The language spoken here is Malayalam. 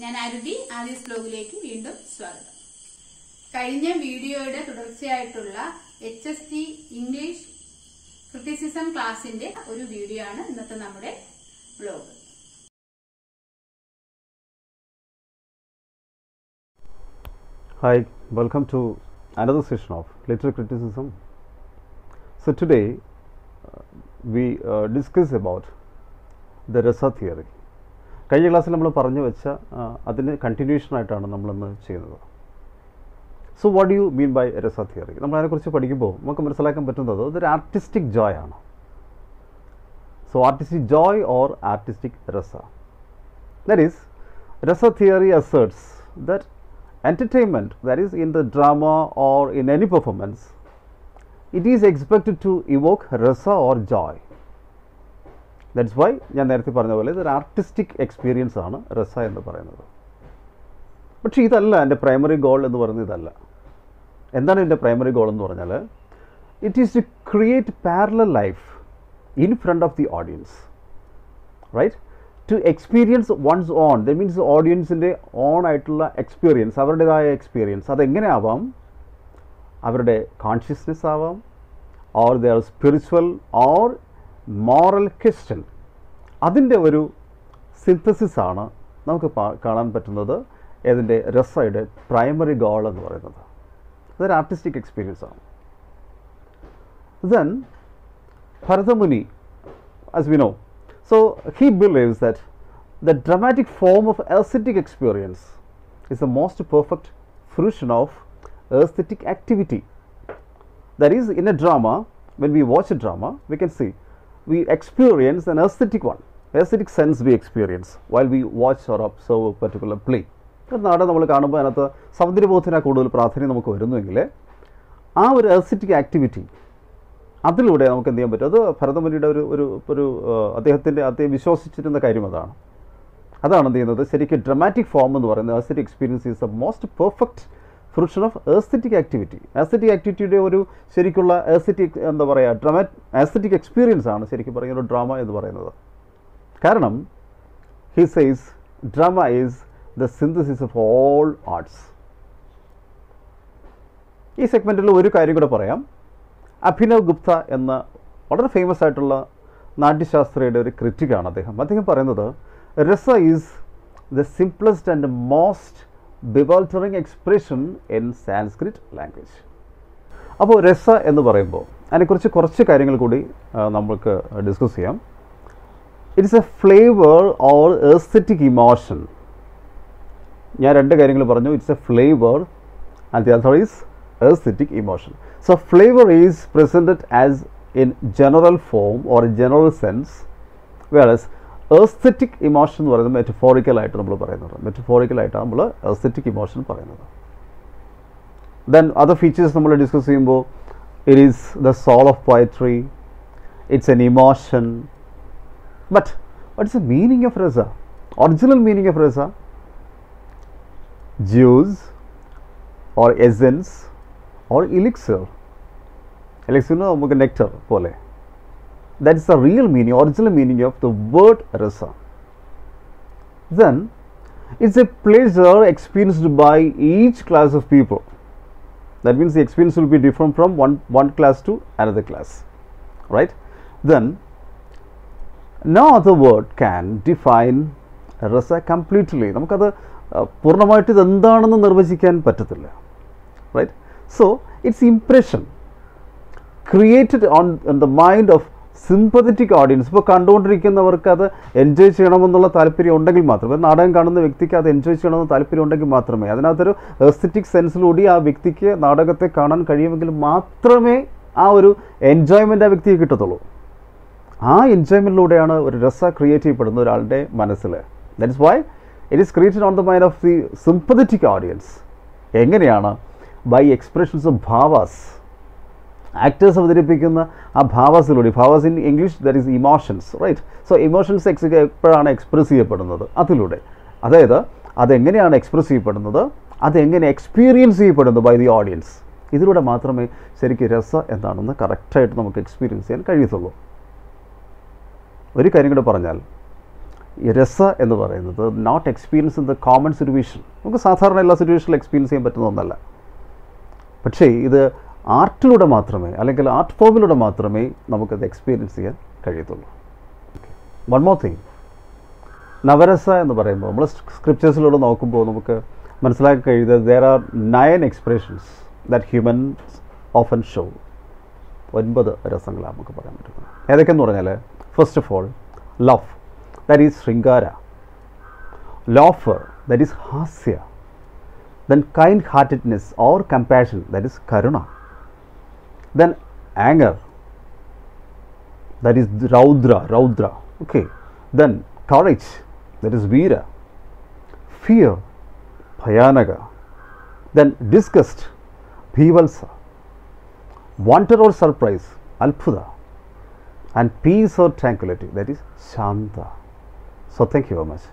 ഞാൻ അരുതി ആദീസ് ബ്ലോഗിലേക്ക് വീണ്ടും സ്വാഗതം. കഴിഞ്ഞ വീഡിയോയുടെ തുടർച്ചയായിട്ടുള്ള HST ഇംഗ്ലീഷ് ക്രിറ്റിസിസം ക്ലാസിന്റെ ഒരു വീഡിയോ ആണ് ഇന്നത്തെ നമ്മുടെ blog. Hi, welcome to another session of literary criticism. So today we discuss about the Rasa theory. കഴിഞ്ഞ ക്ലാസ്സിൽ നമ്മൾ പറഞ്ഞു വെച്ച അതിന് കണ്ടിന്യൂഷൻ ആയിട്ടാണ് നമ്മളിന്ന് ചെയ്യുന്നത്. So what do you mean by rasa theory? നമ്മൾ അതിനെക്കുറിച്ച് പഠിക്കുമ്പോൾ നമുക്ക് മനസ്സിലാക്കാൻ പറ്റുന്നത് ഇതൊരു ആർട്ടിസ്റ്റിക് ജോയ് ആണ്. So artistic Joy or artistic രസ. ദാറ്റ് ഈസ് രസ theory asserts that entertainment, that is in the drama or in any performance, it is expected to evoke rasa or joy. That's why ഞാൻ നേരത്തെ പറഞ്ഞ പോലെ ഇതൊരു ആർട്ടിസ്റ്റിക് എക്സ്പീരിയൻസ് ആണ് രസ എന്ന് പറയുന്നത്. പക്ഷേ ഇതല്ല എൻ്റെ പ്രൈമറി ഗോൾ എന്ന് പറയുന്നത്. ഇതല്ല. എന്താണ് എൻ്റെ പ്രൈമറി ഗോൾ എന്ന് പറഞ്ഞാൽ it is to create parallel life in front of the audience, right? To experience one's own, that means ഓഡിയൻസിൻ്റെ ഓൺ ആയിട്ടുള്ള എക്സ്പീരിയൻസ്, അവരുടേതായ എക്സ്പീരിയൻസ്. അതെങ്ങനെ ആവാം? അവരുടെ കോൺഷ്യസ്നെസ് ആവാം, or their spiritual or moral question. അതിൻ്റെ ഒരു സിന്തസിസ് ആണ് നമുക്ക് കാണാൻ പറ്റുന്നത് ഇതിൻ്റെ രസയുടെ പ്രൈമറി ഗോൾ എന്ന് പറയുന്നത്. അതൊരു ആർട്ടിസ്റ്റിക് എക്സ്പീരിയൻസ് ആണ്. Then Bharatamuni, as we know, so he believes that the dramatic form of aesthetic experience is the most perfect fruition of aesthetic activity. That is, in a drama, when we watch a drama, we can see we experience an aesthetic one, aesthetic sense we experience while we watch or observe a particular play. നാടകം നമ്മൾ കാണുമ്പോൾ അതിനകത്ത് സൗന്ദര്യബോധത്തിന് കൂടുതൽ പ്രാധാന്യം നമുക്ക് വരുന്നുവെങ്കിൽ ആ ഒരു aesthetic activity അതിലൂടെ നമുക്ക് എന്ത് ചെയ്യാൻ പറ്റും? അത് ഭരതമുനിയുടെ ഒരു അദ്ദേഹം വിശ്വസിച്ചിരുന്ന കാര്യം അതാണ് എന്ത് ചെയ്യുന്നത്. ശരിക്കും ഡ്രമാറ്റിക് ഫോം എന്ന് പറയുന്നത് aesthetic experience is the most perfect fruition of aesthetic activity. Aesthetic ആക്ടിവിറ്റിയുടെ ഒരു ശരിക്കുള്ള എസ്തെറ്റിക് എന്താ പറയുക, എസ്തെറ്റിക് എക്സ്പീരിയൻസ് ആണ് ശരിക്കും പറയുന്ന ഒരു ഡ്രാമ എന്ന് പറയുന്നത്. കാരണം he says drama is the synthesis of all arts. ഈ സെഗ്മെൻറ്റിൽ ഒരു കാര്യം കൂടെ പറയാം. അഭിനവ് ഗുപ്ത എന്ന വളരെ ഫേമസ് ആയിട്ടുള്ള നാട്യശാസ്ത്രയുടെ ഒരു ക്രിറ്റിക്കാണ് അദ്ദേഹം പറയുന്നത് rasa is the simplest and most bewildering expression in Sanskrit language. അപ്പോൾ രസ എന്ന് പറയുമ്പോൾ അതിനെക്കുറിച്ച് കുറച്ച് കാര്യങ്ങൾ കൂടി നമുക്ക് ഡിസ്കസ് ചെയ്യാം. It's A flavour or aesthetic emotion. ഞാൻ രണ്ട് കാര്യങ്ങൾ പറഞ്ഞു. It's A flavour and the other is aesthetic emotion. So flavor is presented as in general form or in general sense, whereas aesthetic emotion എന്ന് പറയുന്നത് മെറ്റഫോറിക്കൽ ആയിട്ട് നമ്മൾ പറയുന്നത്. മെറ്റഫോറിക്കൽ ആയിട്ടാണ് നമ്മൾ aesthetic emotion പറയുന്നത്. Then other features നമ്മൾ ഡിസ്കസ് ചെയ്യുമ്പോൾ it is the soul of poetry, it's an emotion. But what is the meaning of rasa? Original meaning of rasa? Juice or essence or elixir. Elixir no നമുക്ക് nectar പോലെ. That is the real meaning, original meaning of the word rasa. Then it's a pleasure experienced by each class of people. That means the experience will be different from one class to another class, right? Then no other word can define rasa completely. നമുക്കത് പൂർണ്ണമായിട്ട് ഇത് എന്താണെന്ന് നിർവചിക്കാൻ പറ്റത്തില്ല, right? So its impression created on the mind of sympathetic audience. ഇപ്പോൾ കണ്ടുകൊണ്ടിരിക്കുന്നവർക്ക് അത് എൻജോയ് ചെയ്യണമെന്നുള്ള താല്പര്യം ഉണ്ടെങ്കിൽ മാത്രമേ, നാടകം കാണുന്ന വ്യക്തിക്ക് അത് എൻജോയ് ചെയ്യണമെന്ന് താല്പര്യം ഉണ്ടെങ്കിൽ മാത്രമേ, അതിനകത്തൊരു എസ്തെറ്റിക് സെൻസിലൂടെ ആ വ്യക്തിക്ക് നാടകത്തെ കാണാൻ കഴിയുമെങ്കിൽ മാത്രമേ ആ ഒരു എൻജോയ്മെൻ്റ് ആ വ്യക്തിക്ക് കിട്ടത്തുള്ളൂ. ആ എൻജോയ്മെൻറ്റിലൂടെയാണ് ഒരു രസ ക്രിയേറ്റ് ചെയ്യപ്പെടുന്ന ഒരാളുടെ മനസ്സിൽ. That is why it is created on the mind of the sympathetic audience. എങ്ങനെയാണ്? By expressions of bhavas. Actors അവതരിപ്പിക്കുന്ന ആ ഭാവാസിലൂടെ. Bhavas in English that is emotions, right? So emotions എപ്പോഴാണ് എക്സ്പ്രസ് ചെയ്യപ്പെടുന്നത്? അതിലൂടെ. അതായത് അതെങ്ങനെയാണ് എക്സ്പ്രസ് ചെയ്യപ്പെടുന്നത്, അതെങ്ങനെ എക്സ്പീരിയൻസ് ചെയ്യപ്പെടുന്നു ബൈ ദി ഓഡിയൻസ്. ഇതിലൂടെ മാത്രമേ ശരിക്കും രസ എന്താണെന്ന് കറക്റ്റായിട്ട് നമുക്ക് എക്സ്പീരിയൻസ് ചെയ്യാൻ കഴിയത്തുള്ളൂ. ഒരു കാര്യം കൂടെ പറഞ്ഞാൽ ഈ രസ എന്ന് പറയുന്നത് not experience in the common situation. നമുക്ക് സാധാരണ എല്ലാ സിറ്റുവേഷനിലും എക്സ്പീരിയൻസ് ചെയ്യാൻ പറ്റുന്ന ഒന്നല്ല. പക്ഷേ ഇത് ആർട്ടിലൂടെ മാത്രമേ, അല്ലെങ്കിൽ ആർട്ട് ഫോമിലൂടെ മാത്രമേ നമുക്കത് എക്സ്പീരിയൻസ് ചെയ്യാൻ കഴിയത്തുള്ളൂ. വൺ മോർ തിങ്, നവരസ എന്ന് പറയുമ്പോൾ നമ്മൾ സ്ക്രിപ്റ്റേഴ്സിലൂടെ നോക്കുമ്പോൾ നമുക്ക് മനസ്സിലാക്കി കഴിയുന്നത് there are 9 expressions that humans often show. 9 രസങ്ങളാണ് നമുക്ക് പറയാൻ പറ്റുന്നത്. ഏതൊക്കെയെന്ന് പറഞ്ഞാൽ, first of all love, that is shringara. Laughter, that is hasya. Then kind-heartedness or compassion, that is karuna. Then anger, that is raudra. Okay. Then courage, that is veera. Fear, bhayanaga. Then disgust, bhivalsa. Wonder or surprise, alphuda. And peace or tranquility, that is shanta. So thank you very much.